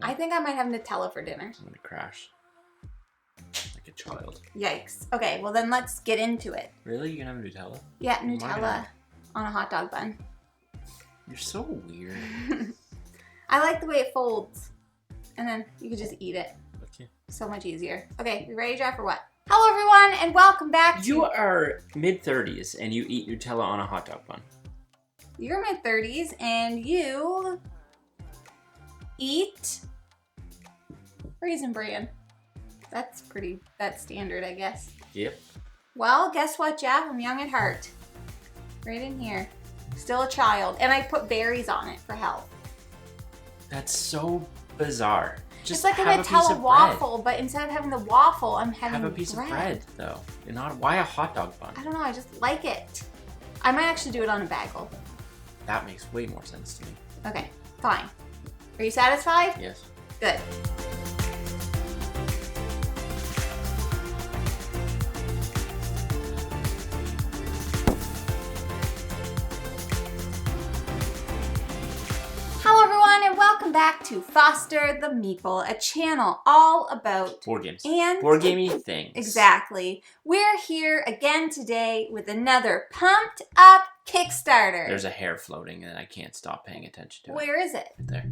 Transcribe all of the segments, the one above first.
I think I might have Nutella for dinner. I'm gonna crash. Like a child. Yikes. Okay, well then let's get into it. Really? You gonna have Nutella? Yeah, Nutella on a hot dog bun. You're so weird. I like the way it folds. And then you can just eat it. Okay. So much easier. Okay, you ready to draft for what? Hello everyone and welcome back to... You are mid-30s and you eat Nutella on a hot dog bun. You're mid-30s and you eat Raisin Bran. That's standard, I guess. Yep. Well, guess what, Jeff? I'm young at heart. Right in here. Still a child. And I put berries on it for health. That's so bizarre. Just it's like a Nutella waffle, but instead of having the waffle, I'm having Have a piece of bread, though. You're not. Why a hot dog bun? I don't know. I just like it. I might actually do it on a bagel. That makes way more sense to me. Okay, fine. Are you satisfied? Yes. Good. Hello everyone and welcome back to Foster the Meeple, a channel all about board games and board gamey things. Exactly. We're here again today with another pumped up Kickstarter. There's a hair floating and I can't stop paying attention to it. Where is it? Right there.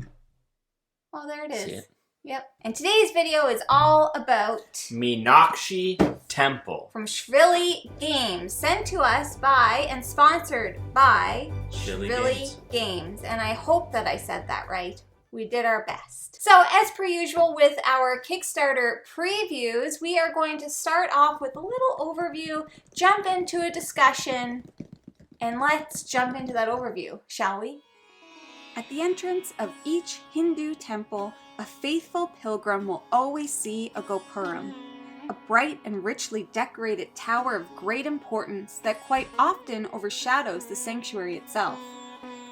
Oh, there it is. See it? Yep. And today's video is all about Meenakshi Temple. from Shrilly Games, sent to us by and sponsored by Shrilly Games. And I hope that I said that right. We did our best. So as per usual with our Kickstarter previews, we are going to start off with a little overview, jump into a discussion, and let's jump into that overview, shall we? At the entrance of each Hindu temple, a faithful pilgrim will always see a gopuram, a bright and richly decorated tower of great importance that quite often overshadows the sanctuary itself.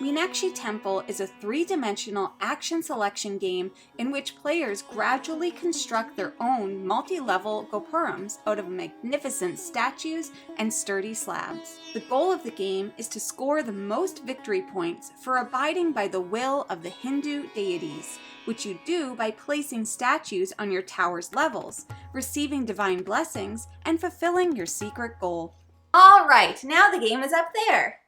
Meenakshi Temple is a three-dimensional action selection game in which players gradually construct their own multi-level gopurams out of magnificent statues and sturdy slabs. The goal of the game is to score the most victory points for abiding by the will of the Hindu deities, which you do by placing statues on your tower's levels, receiving divine blessings, and fulfilling your secret goal. Alright, now the game is up there.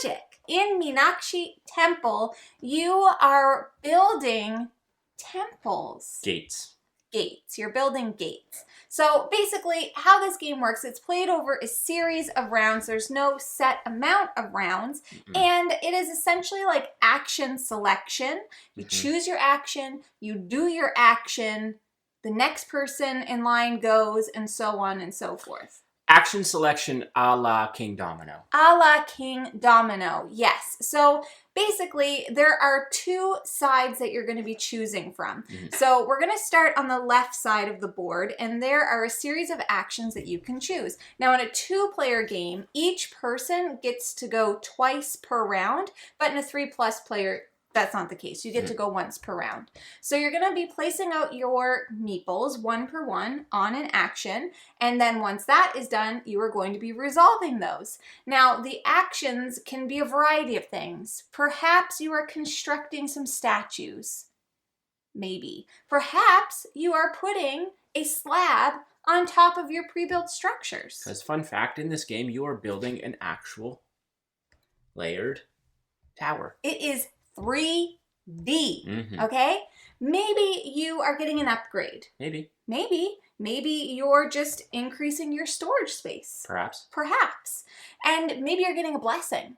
Magic! In Meenakshi Temple, you are building temples. Gates. Gates. You're building gates. So basically, how this game works, it's played over a series of rounds. There's no set amount of rounds. And it is essentially like action selection. You choose your action, you do your action, the next person in line goes, and so on and so forth. Action selection a la King Domino. A la King Domino, yes. So basically, there are two sides that you're going to be choosing from. So we're going to start on the left side of the board, and there are a series of actions that you can choose. Now, in a two-player game, each person gets to go twice per round, but in a 3+ player, that's not the case. You get to go once per round. So you're going to be placing out your meeples one per one on an action. And then once that is done, you are going to be resolving those. Now, the actions can be a variety of things. Perhaps you are constructing some statues. Maybe. Perhaps you are putting a slab on top of your pre-built structures. Because fun fact, in this game, you are building an actual layered tower. It is 3D, okay? Maybe you are getting an upgrade. Maybe. Maybe you're just increasing your storage space. Perhaps. And maybe you're getting a blessing.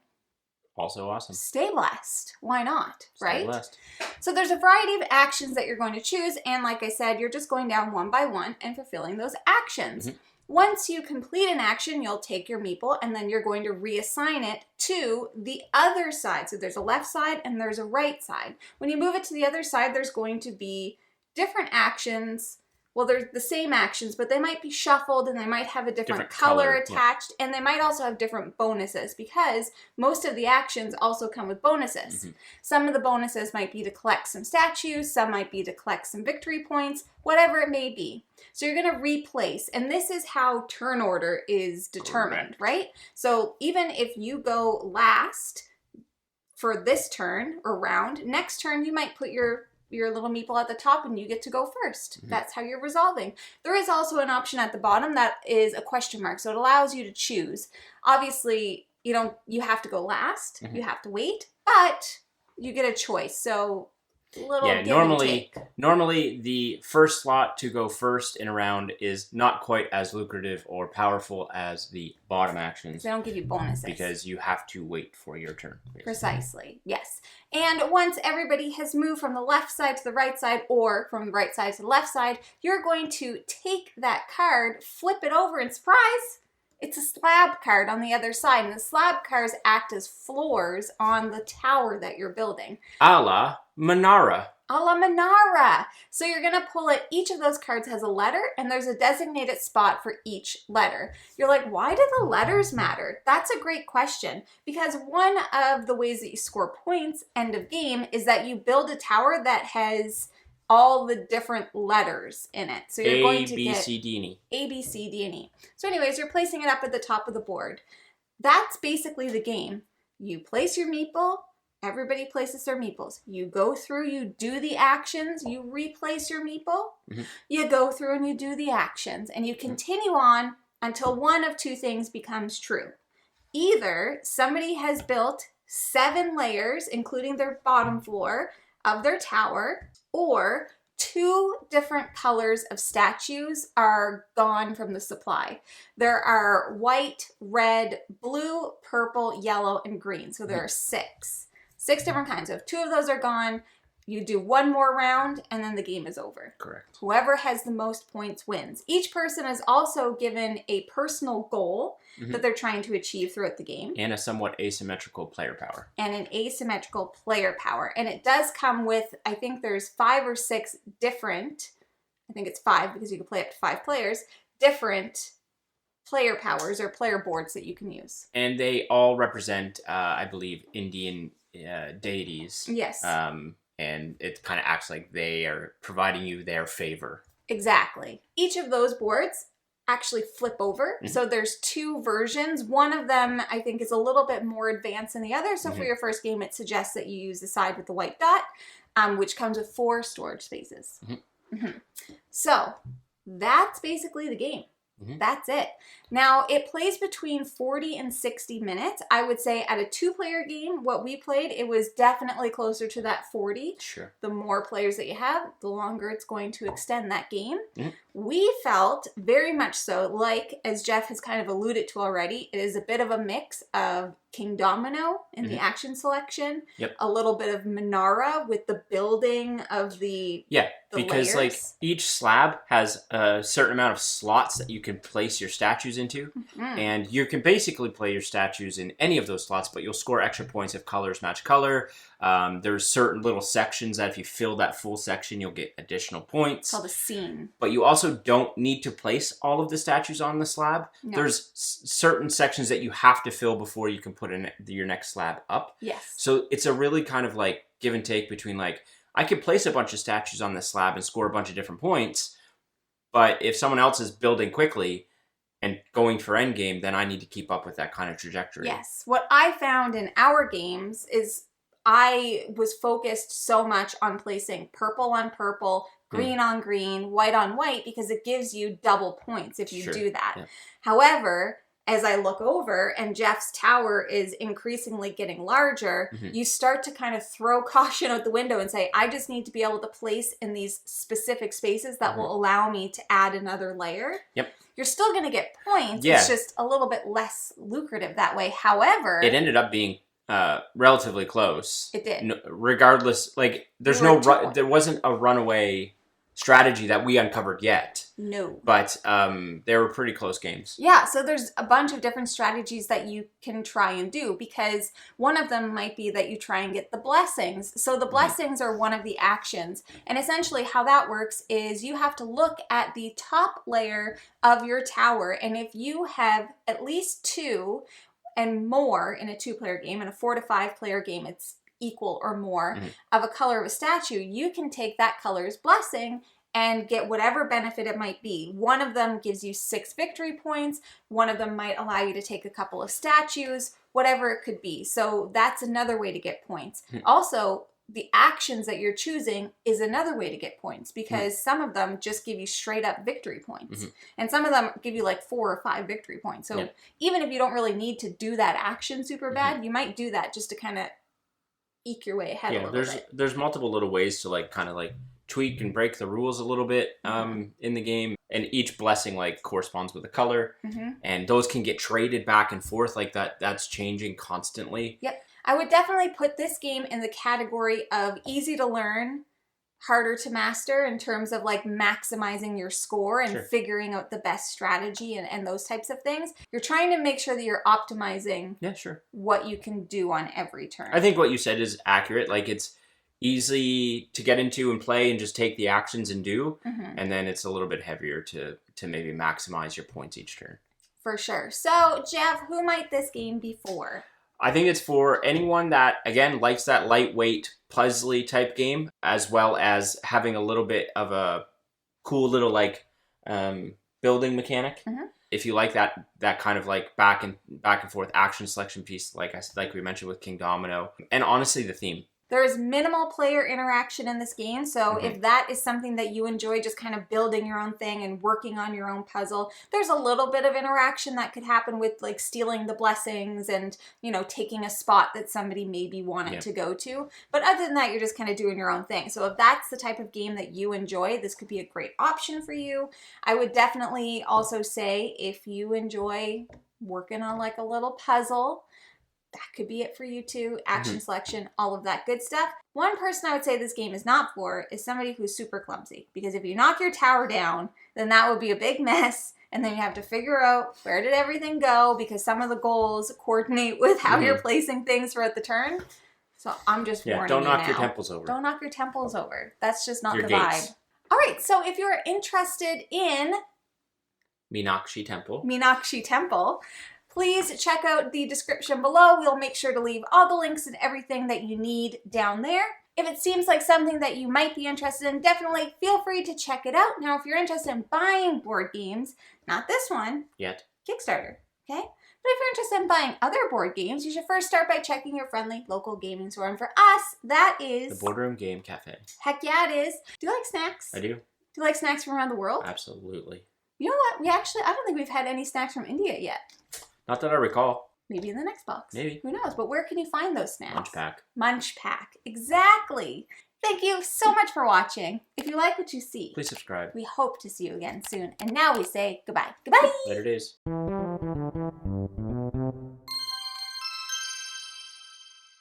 Also awesome. Stay blessed. Why not, right? Stay blessed. So there's a variety of actions that you're going to choose, and like I said, you're just going down one by one and fulfilling those actions. Once you complete an action, you'll take your meeple and then you're going to reassign it to the other side. So there's a left side and there's a right side. When you move it to the other side, there's going to be different actions. Well, they're the same actions, but they might be shuffled and they might have a different color attached, and they might also have different bonuses because most of the actions also come with bonuses. Some of the bonuses might be to collect some statues, some might be to collect some victory points, whatever it may be. So you're going to replace, and this is how turn order is determined, right? So even if you go last for this turn or round, next turn you might put your your little meeple at the top and you get to go first. That's how you're resolving. There is also an option at the bottom that is a question mark, so it allows you to choose. Obviously, you have to go last, you have to wait, but you get a choice. So normally the first slot to go first in a round is not quite as lucrative or powerful as the bottom actions. They don't give you bonuses. Because you have to wait for your turn. Basically. Precisely, yes. And once everybody has moved from the left side to the right side, or from the right side to the left side, you're going to take that card, flip it over, and surprise! It's a slab card on the other side, and the slab cards act as floors on the tower that you're building. A la Manara. A la Manara. So you're going to pull it. Each of those cards has a letter, and there's a designated spot for each letter. You're like, why do the letters matter? That's a great question, because one of the ways that you score points end of game is that you build a tower that has all the different letters in it. So you're going to get A, B, C, D, and E. A, B, C, D, and E. So anyways, you're placing it up at the top of the board. That's basically the game. You place your meeple, everybody places their meeples. You go through, you do the actions, you replace your meeple, you go through and you do the actions, and you continue on until one of two things becomes true. Either somebody has built 7 layers, including their bottom floor, of their tower, or 2 different colors of statues are gone from the supply. There are white, red, blue, purple, yellow, and green. So there are 6 different kinds. So if 2 of those are gone, you do one more round and then the game is over. Correct. Whoever has the most points wins. Each person is also given a personal goal that they're trying to achieve throughout the game. And a somewhat asymmetrical player power. And an asymmetrical player power. And it does come with, I think there's 5 or 6 different, I think it's 5 because you can play up to 5 players, different player powers or player boards that you can use. And they all represent, I believe, Indian deities. Yes. And it kind of acts like they are providing you their favor. Exactly. Each of those boards actually flip over. So there's 2 versions. One of them, I think, is a little bit more advanced than the other. So for your first game, it suggests that you use the side with the white dot, which comes with 4 storage spaces. So that's basically the game. That's it. Now, it plays between 40 and 60 minutes. I would say at a 2-player game, what we played, it was definitely closer to that 40. Sure. The more players that you have, the longer it's going to extend that game. We felt very much so, like, as Jeff has kind of alluded to already, it is a bit of a mix of King Domino in the action selection, a little bit of Manara with the building of the because layers. like each slab has a certain amount of slots that you can place your statues into, and you can basically play your statues in any of those slots, but you'll score extra points if colors match color. There's certain little sections that if you fill that full section, you'll get additional points. It's called a scene. But you also don't need to place all of the statues on the slab. No. There's certain sections that you have to fill before you can put in your next slab up. Yes. So it's a really kind of like give and take between like, I could place a bunch of statues on this slab and score a bunch of different points, but if someone else is building quickly and going for endgame, then I need to keep up with that kind of trajectory. Yes. What I found in our games is I was focused so much on placing purple on purple, green on green, white on white, because it gives you double points if you do that. Yeah. However, as I look over and Jeff's tower is increasingly getting larger, you start to kind of throw caution out the window and say, I just need to be able to place in these specific spaces that will allow me to add another layer. You're still going to get points. It's just a little bit less lucrative that way. However, it ended up being relatively close. It did. No, regardless, like there's there wasn't a runaway strategy that we uncovered yet. No. But they were pretty close games. Yeah, so there's a bunch of different strategies that you can try and do, because one of them might be that you try and get the blessings. So the blessings are one of the actions. And essentially how that works is you have to look at the top layer of your tower, and if you have at least 2 and more in a 2-player game, in a 4 to 5 player game, it's equal or more of a color of a statue, you can take that color's blessing and get whatever benefit it might be. One of them gives you 6 victory points. One of them might allow you to take a couple of statues, whatever it could be. So that's another way to get points. Also, the actions that you're choosing is another way to get points, because some of them just give you straight up victory points. And some of them give you like 4 or 5 victory points. So even if you don't really need to do that action super bad, you might do that just to kind of eke your way ahead a little bit. There's multiple little ways to like kind of like tweak and break the rules a little bit in the game, and each blessing like corresponds with a color, and those can get traded back and forth like that. That's changing constantly. I would definitely put this game in the category of easy to learn, harder to master, in terms of like maximizing your score and figuring out the best strategy and those types of things. You're trying to make sure that you're optimizing what you can do on every turn. I think what you said is accurate. Like, it's easy to get into and play and just take the actions and do, and then it's a little bit heavier to maybe maximize your points each turn. For sure. So, Jeff, who might this game be for? I think it's for anyone that, again, likes that lightweight, puzzly type game, as well as having a little bit of a cool little like building mechanic. If you like that kind of like back and forth action selection piece, like we mentioned with King Domino, and honestly the theme. There is minimal player interaction in this game, so if that is something that you enjoy, just kind of building your own thing and working on your own puzzle, there's a little bit of interaction that could happen with like stealing the blessings and, you know, taking a spot that somebody maybe wanted to go to. But other than that, you're just kind of doing your own thing. So if that's the type of game that you enjoy, this could be a great option for you. I would definitely also say if you enjoy working on like a little puzzle, that could be it for you too. Action selection, all of that good stuff. One person I would say this game is not for is somebody who's super clumsy. Because if you knock your tower down, then that would be a big mess. And then you have to figure out where did everything go, because some of the goals coordinate with how you're placing things throughout the turn. So I'm just warning you now. Don't knock your temples over. Don't knock your temples over. That's just not your the gates. vibe. All right, so if you're interested in Meenakshi Temple, please check out the description below. We'll make sure to leave all the links and everything that you need down there. If it seems like something that you might be interested in, definitely feel free to check it out. Now, if you're interested in buying board games, not this one, yet, Kickstarter, okay? But if you're interested in buying other board games, you should first start by checking your friendly local gaming store. And for us, that is the Boardroom Game Cafe. Heck yeah, it is. Do you like snacks? I do. Do you like snacks from around the world? Absolutely. You know what? I don't think we've had any snacks from India yet. Not that I recall. Maybe in the next box. Maybe. Who knows? But where can you find those snacks? MunchPak. MunchPak. Exactly. Thank you so much for watching. If you like what you see, please subscribe. We hope to see you again soon. And now we say goodbye. Goodbye. Later days.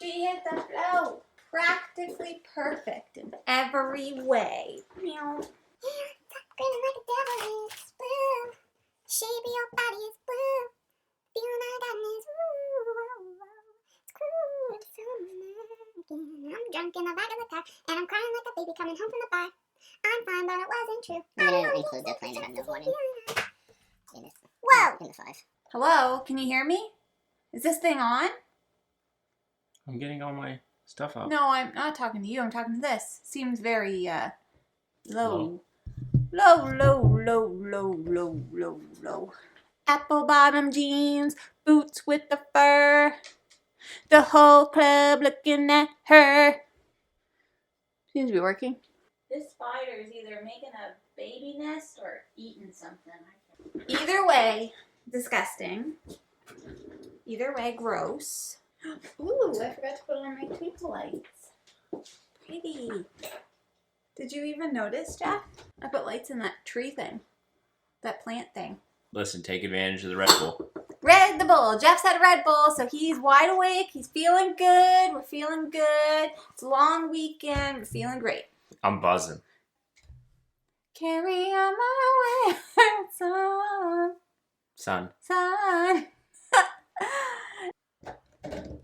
She hit the flow. Practically perfect in every way. Meow. Grinning like a devil is blue. Shape of your body is blue. Feeling I got is it's cool to feel again. I'm drunk in the back of the car, and I'm crying like a baby coming home from the bar. I'm fine, but it wasn't true. I'm gonna include the Planet of No Warning Whoa! in the 5. Hello, can you hear me? Is this thing on? I'm getting all my stuff up. No, I'm not talking to you. I'm talking to this. Seems very low. Low. Apple bottom jeans, boots with the fur. The whole club looking at her. Seems to be working. This spider is either making a baby nest or eating something. Either way, disgusting. Either way, gross. Ooh, I forgot to put on my twinkle lights. Pretty. Did you even notice, Jeff? I put lights in that tree thing. That plant thing. Listen, take advantage of the Red Bull. Red the Bull. Jeff's had a Red Bull, so he's wide awake. He's feeling good. We're feeling good. It's a long weekend. We're feeling great. I'm buzzing. Carry on my way, son.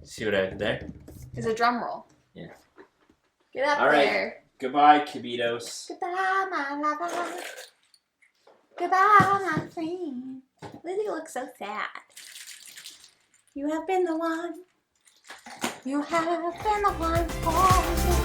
See what I did there? It's a drum roll. Yeah. Get up All right. there. Goodbye, Kibitos. Goodbye, my lover. Goodbye, my friend. Lizzie looks so sad. You have been the one. You have been the one for me.